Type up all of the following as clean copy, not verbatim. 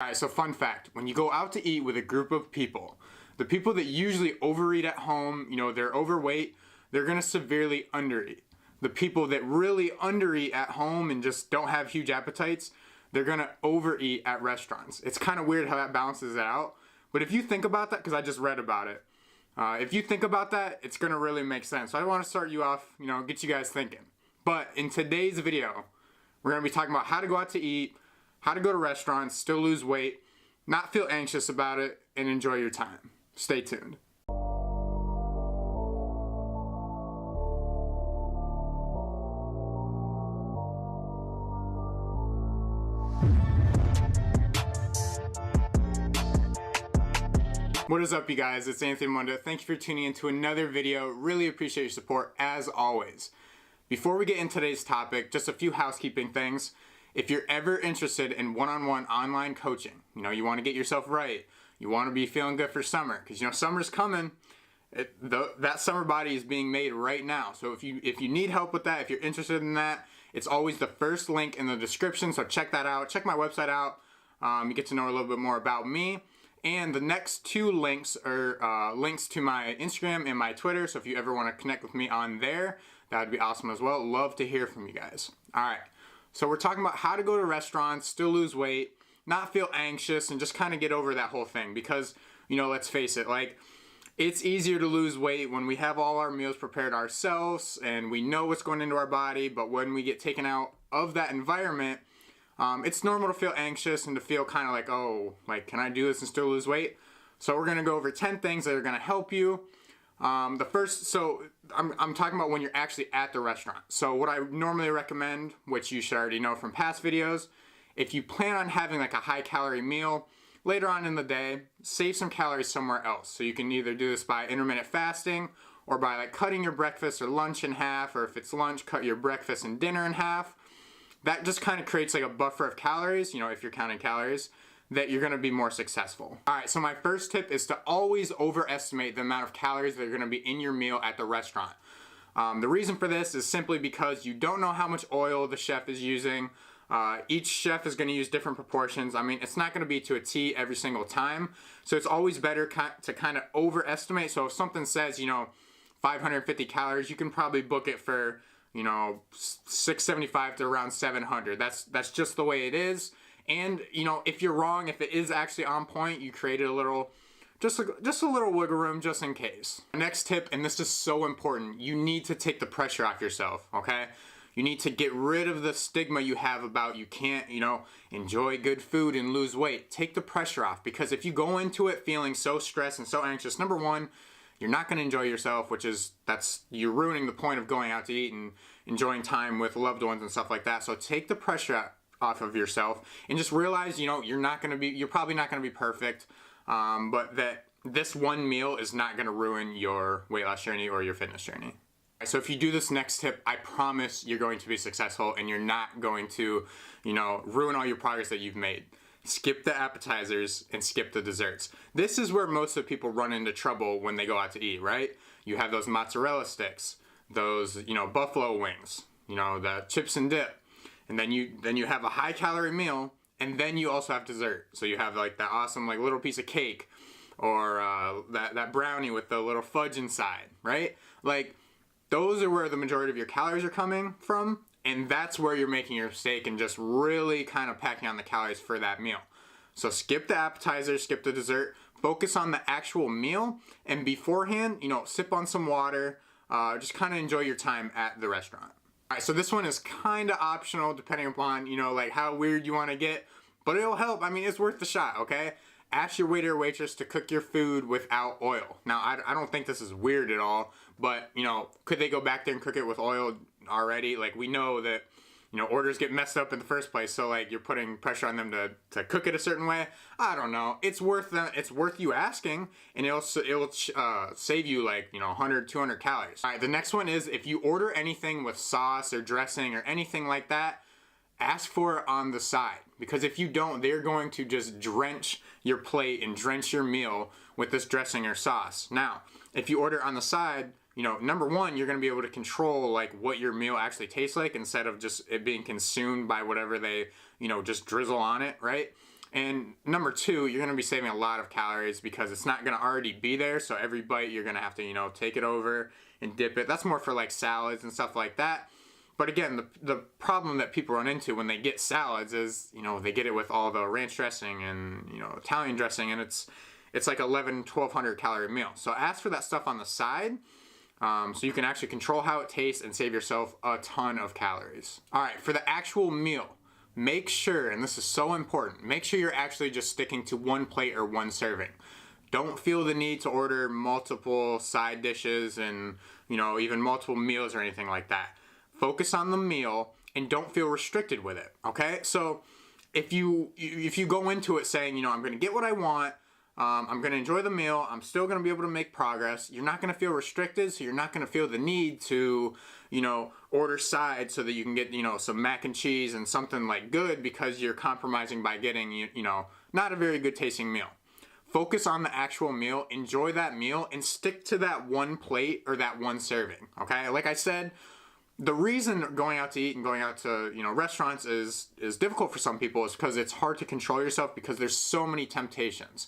Alright, so fun fact, when you go out to eat with a group of people, the people that usually overeat at home, they're overweight, they're going to severely undereat. The people that really undereat at home and just don't have huge appetites, they're going to overeat at restaurants. It's kind of weird how that balances it out, but if you think about that, because I just read about it, if you think about that, it's going to really make sense. So I want to start you off, get you guys thinking. But in today's video, we're going to be talking about how to go out to eat, how to go to restaurants, still lose weight, not feel anxious about it, and enjoy your time. Stay tuned. What is up, you guys? It's Anthony Munda. Thank you for tuning in to another video. Really appreciate your support as always. Before we get into today's topic, just a few housekeeping things. If you're ever interested in one-on-one online coaching, you want to get yourself right, you want to be feeling good for summer, because summer's coming. That summer body is being made right now. So if you need help with that, if you're interested in that, it's always the first link in the description. So check that out. Check my website out. You get to know a little bit more about me. And the next two links are links to my Instagram and my Twitter. So if you ever want to connect with me on there, that would be awesome as well. Love to hear from you guys. All right. So we're talking about how to go to restaurants, still lose weight, not feel anxious, and just kind of get over that whole thing. Because, let's face it, it's easier to lose weight when we have all our meals prepared ourselves and we know what's going into our body. But when we get taken out of that environment, it's normal to feel anxious and to feel kind of can I do this and still lose weight? So we're going to go over 10 things that are going to help you. I'm talking about when you're actually at the restaurant. So what I normally recommend, which you should already know from past videos, if you plan on having a high calorie meal later on in the day, save some calories somewhere else. So you can either do this by intermittent fasting or by cutting your breakfast or lunch in half, or if it's lunch, cut your breakfast and dinner in half. That just kind of creates a buffer of calories, if you're counting calories, that you're going to be more successful. Alright, so my first tip is to always overestimate the amount of calories that are going to be in your meal at the restaurant. The reason for this is simply because you don't know how much oil the chef is using. Each chef is going to use different proportions. It's not going to be to a T every single time. So it's always better to kind of overestimate. So if something says, 550 calories, you can probably book it for, 675 to around 700. That's just the way it is. And, if you're wrong, if it is actually on point, you created a little, just a little wiggle room just in case. Next tip, and this is so important, you need to take the pressure off yourself, okay? You need to get rid of the stigma you have about you can't, enjoy good food and lose weight. Take the pressure off, because if you go into it feeling so stressed and so anxious, number one, you're not going to enjoy yourself, you're ruining the point of going out to eat and enjoying time with loved ones and stuff like that. So take the pressure off of yourself and just realize, you're probably not going to be perfect, but that this one meal is not going to ruin your weight loss journey or your fitness journey. So if you do this next tip, I promise you're going to be successful and you're not going to, ruin all your progress that you've made. Skip the appetizers and skip the desserts. This is where most of people run into trouble when they go out to eat, right? You have those mozzarella sticks, those, buffalo wings, the chips and dip. And then you have a high calorie meal, and then you also have dessert. So you have that awesome little piece of cake, or that brownie with the little fudge inside, right? Those are where the majority of your calories are coming from, and that's where you're making your mistake and just really kind of packing on the calories for that meal. So skip the appetizer, skip the dessert, focus on the actual meal, and beforehand, sip on some water, just kind of enjoy your time at the restaurant. Alright, so this one is kind of optional depending upon, how weird you want to get, but it'll help. It's worth the shot, okay? Ask your waiter or waitress to cook your food without oil. Now, I don't think this is weird at all, but, could they go back there and cook it with oil already? We know that, orders get messed up in the first place, so, you're putting pressure on them to cook it a certain way. I don't know. It's worth you asking, and it'll save you, 100, 200 calories. Alright, the next one is if you order anything with sauce or dressing or anything like that, ask for it on the side. Because if you don't, they're going to just drench your plate and drench your meal with this dressing or sauce. Now, if you order on the side, number one, you're going to be able to control what your meal actually tastes like instead of just it being consumed by whatever they, just drizzle on it, right? And number two, you're going to be saving a lot of calories because it's not going to already be there. So every bite you're going to have to, take it over and dip it. That's more for like salads and stuff like that. But again, the problem that people run into when they get salads is, they get it with all the ranch dressing and, Italian dressing, and it's like 1,100-1,200 calorie meal. So ask for that stuff on the side, so you can actually control how it tastes and save yourself a ton of calories. All right, for the actual meal, make sure, and this is so important, make sure you're actually just sticking to one plate or one serving. Don't feel the need to order multiple side dishes and, even multiple meals or anything like that. Focus on the meal and don't feel restricted with it, okay? So if you go into it saying, I'm going to get what I want, I'm going to enjoy the meal, I'm still going to be able to make progress, you're not going to feel restricted, so you're not going to feel the need to, order sides so that you can get, some mac and cheese and something like good because you're compromising by getting, not a very good tasting meal. Focus on the actual meal, enjoy that meal, and stick to that one plate or that one serving, okay? Like I said, the reason going out to eat and going out to, restaurants is difficult for some people is because it's hard to control yourself because there's so many temptations.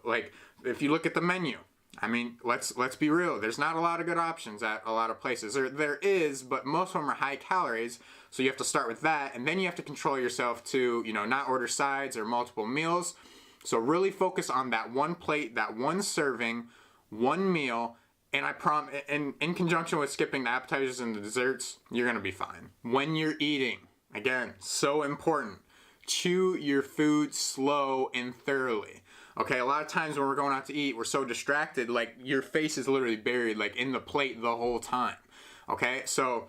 Like if you look at the menu, I mean, let's be real. There's not a lot of good options at a lot of places. There is, but most of them are high calories. So you have to start with that, and then you have to control yourself to, not order sides or multiple meals. So really focus on that one plate, that one serving, one meal. And I promise, in conjunction with skipping the appetizers and the desserts, you're going to be fine. When you're eating, again, so important, chew your food slow and thoroughly. Okay, a lot of times when we're going out to eat, we're so distracted, like your face is literally buried like in the plate the whole time. Okay, so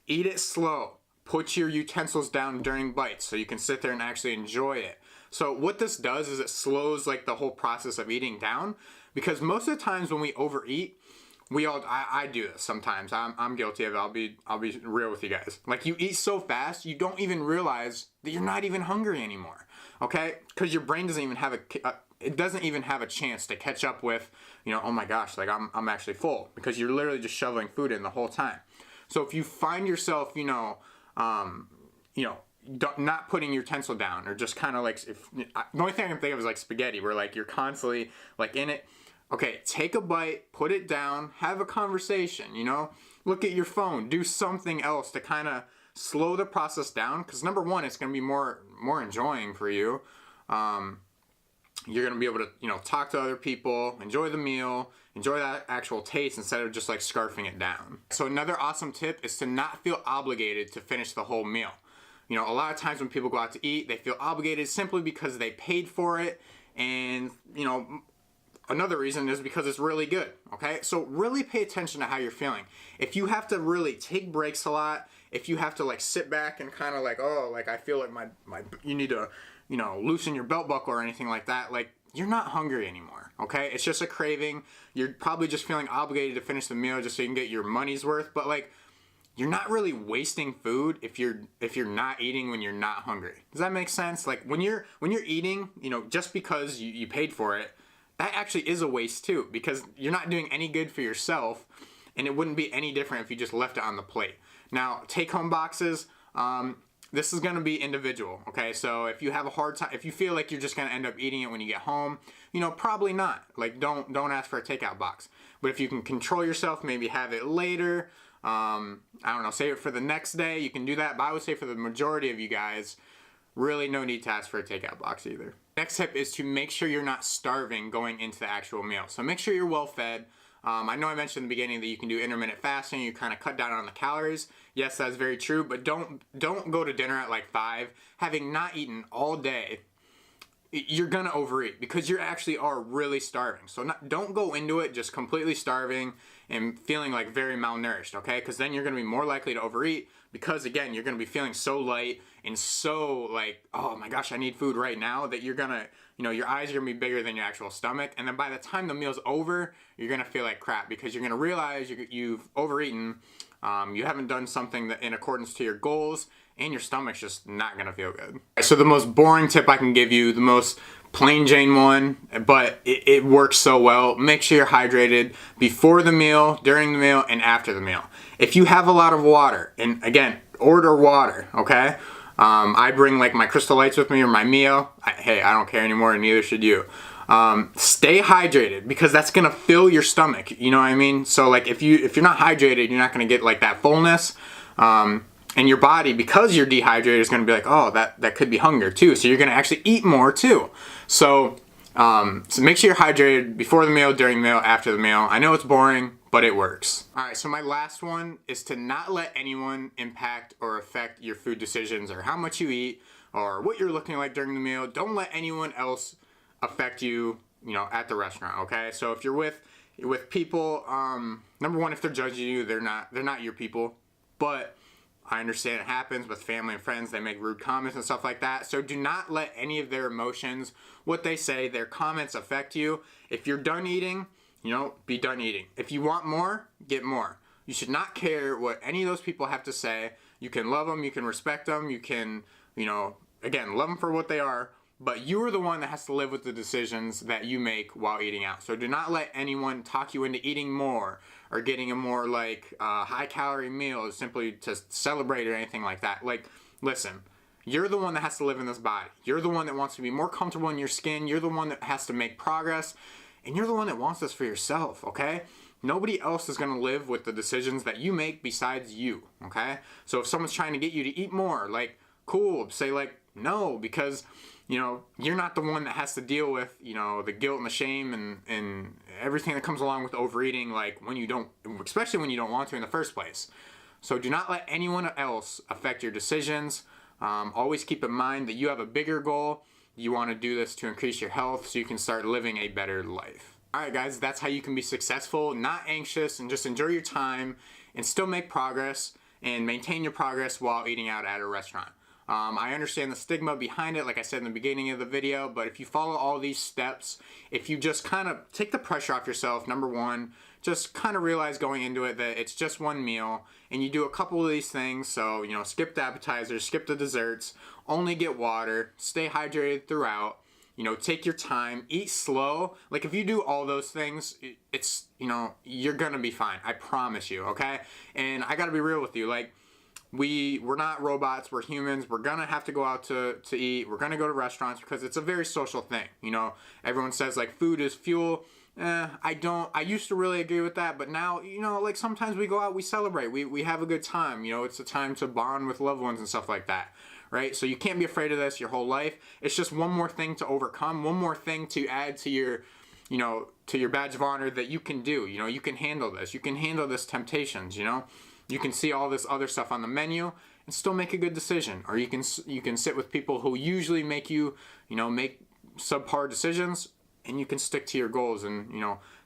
eat it slow. Put your utensils down during bites so you can sit there and actually enjoy it. So what this does is it slows like the whole process of eating down, because most of the times when we overeat, I do this sometimes. I'm guilty of it. I'll be real with you guys. Like you eat so fast, you don't even realize that you're not even hungry anymore. Okay? Because your brain doesn't even have it doesn't even have a chance to catch up with, oh my gosh, like I'm actually full, because you're literally just shoveling food in the whole time. So if you find yourself, not putting your utensil down, or just kind of like, the only thing I can think of is like spaghetti, where like you're constantly like in it. Okay, take a bite, put it down, have a conversation, look at your phone, do something else to kind of slow the process down, because number one, it's going to be more enjoying for you. You're going to be able to, talk to other people, enjoy the meal, enjoy that actual taste instead of just like scarfing it down. So another awesome tip is to not feel obligated to finish the whole meal. A lot of times when people go out to eat, they feel obligated simply because they paid for it, and, another reason is because it's really good, okay? So really pay attention to how you're feeling. If you have to really take breaks a lot, if you have to like sit back and kind of like, oh, like I feel like my you need to, loosen your belt buckle or anything like that, like you're not hungry anymore, okay? It's just a craving. You're probably just feeling obligated to finish the meal just so you can get your money's worth, but like you're not really wasting food if you're not eating when you're not hungry. Does that make sense? Like when you're eating, just because you paid for it, that actually is a waste too, because you're not doing any good for yourself, and it wouldn't be any different if you just left it on the plate. Now, take-home boxes, this is going to be individual, okay? So if you have a hard time, if you feel like you're just going to end up eating it when you get home, probably not. Like, don't ask for a takeout box. But if you can control yourself, maybe have it later, I don't know, save it for the next day, you can do that. But I would say for the majority of you guys, really no need to ask for a takeout box either. Next tip is to make sure you're not starving going into the actual meal. So make sure you're well fed. I know I mentioned in the beginning that you can do intermittent fasting. You kind of cut down on the calories. Yes, that's very true, but don't go to dinner at like 5. Having not eaten all day, you're gonna overeat because you actually are really starving. So don't go into it just completely starving and feeling like very malnourished, okay? Because then you're gonna be more likely to overeat, because again, you're gonna be feeling so light and so like, oh my gosh, I need food right now, that you're gonna, your eyes are gonna be bigger than your actual stomach. And then by the time the meal's over, you're gonna feel like crap because you're gonna realize you've overeaten, you haven't done something that in accordance to your goals, and your stomach's just not gonna feel good. So the most boring tip I can give you, the most plain Jane one, but it works so well. Make sure you're hydrated before the meal, during the meal, and after the meal. If you have a lot of water, and again, order water, okay? I bring like my Crystal Lights with me or my meal. Hey, I don't care anymore, and neither should you. Stay hydrated, because that's gonna fill your stomach. You know what I mean? So like if you're not hydrated, you're not gonna get like that fullness. And your body, because you're dehydrated, is gonna be like, oh, that could be hunger too. So you're gonna actually eat more too. So make sure you're hydrated before the meal, during the meal, after the meal. I know it's boring, but it works. All right, so my last one is to not let anyone impact or affect your food decisions, or how much you eat, or what you're looking like during the meal. Don't let anyone else affect you, at the restaurant, okay? So if you're with people, number one, if they're judging you, they're not your people. But I understand it happens with family and friends. They make rude comments and stuff like that. So do not let any of their emotions, what they say, their comments affect you. If you're done eating, be done eating. If you want more, get more. You should not care what any of those people have to say. You can love them, you can respect them, you can, again, love them for what they are, but you are the one that has to live with the decisions that you make while eating out. So do not let anyone talk you into eating more, or getting a more high-calorie meal simply to celebrate or anything like that. Like, listen, you're the one that has to live in this body. You're the one that wants to be more comfortable in your skin. You're the one that has to make progress. And you're the one that wants this for yourself, okay? Nobody else is going to live with the decisions that you make besides you, okay? So if someone's trying to get you to eat more, cool, say no, because you're not the one that has to deal with, the guilt and the shame and everything that comes along with overeating, especially when you don't want to in the first place. So do not let anyone else affect your decisions. Always keep in mind that you have a bigger goal. You want to do this to increase your health so you can start living a better life. Alright guys, that's how you can be successful, not anxious, and just enjoy your time and still make progress and maintain your progress while eating out at a restaurant. I understand the stigma behind it, like I said in the beginning of the video, but if you follow all these steps, if you just kind of take the pressure off yourself, number one, just kind of realize going into it that it's just one meal, and you do a couple of these things, so, skip the appetizers, skip the desserts, only get water, stay hydrated throughout, take your time, eat slow. Like, if you do all those things, it's, you're gonna be fine. I promise you, okay? And I gotta be real with you, we're not robots, we're humans. We're gonna have to go out to eat. We're gonna go to restaurants because it's a very social thing. Everyone says food is fuel. I used to really agree with that, but now, sometimes we go out, we celebrate, we have a good time. It's a time to bond with loved ones and stuff like that, right? So you can't be afraid of this your whole life. It's just one more thing to overcome, one more thing to add to your, to your badge of honor that you can do. You can handle this. You can handle this temptations, You can see all this other stuff on the menu and still make a good decision. Or you can sit with people who usually make you, make subpar decisions, and you can stick to your goals and,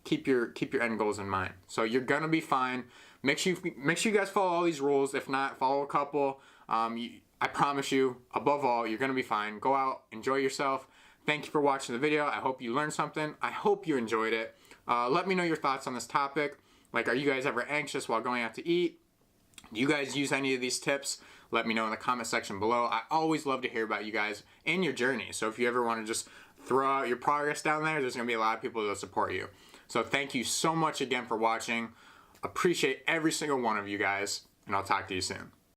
keep your end goals in mind. So you're gonna be fine. Make sure you guys follow all these rules. If not, follow a couple. I promise you, above all, you're gonna be fine. Go out, enjoy yourself. Thank you for watching the video. I hope you learned something. I hope you enjoyed it. Let me know your thoughts on this topic. Are you guys ever anxious while going out to eat? Do you guys use any of these tips? Let me know in the comment section below. I always love to hear about you guys and your journey. So if you ever want to just throw out your progress down there's going to be a lot of people that will support you. So thank you so much again for watching. Appreciate every single one of you guys, and I'll talk to you soon.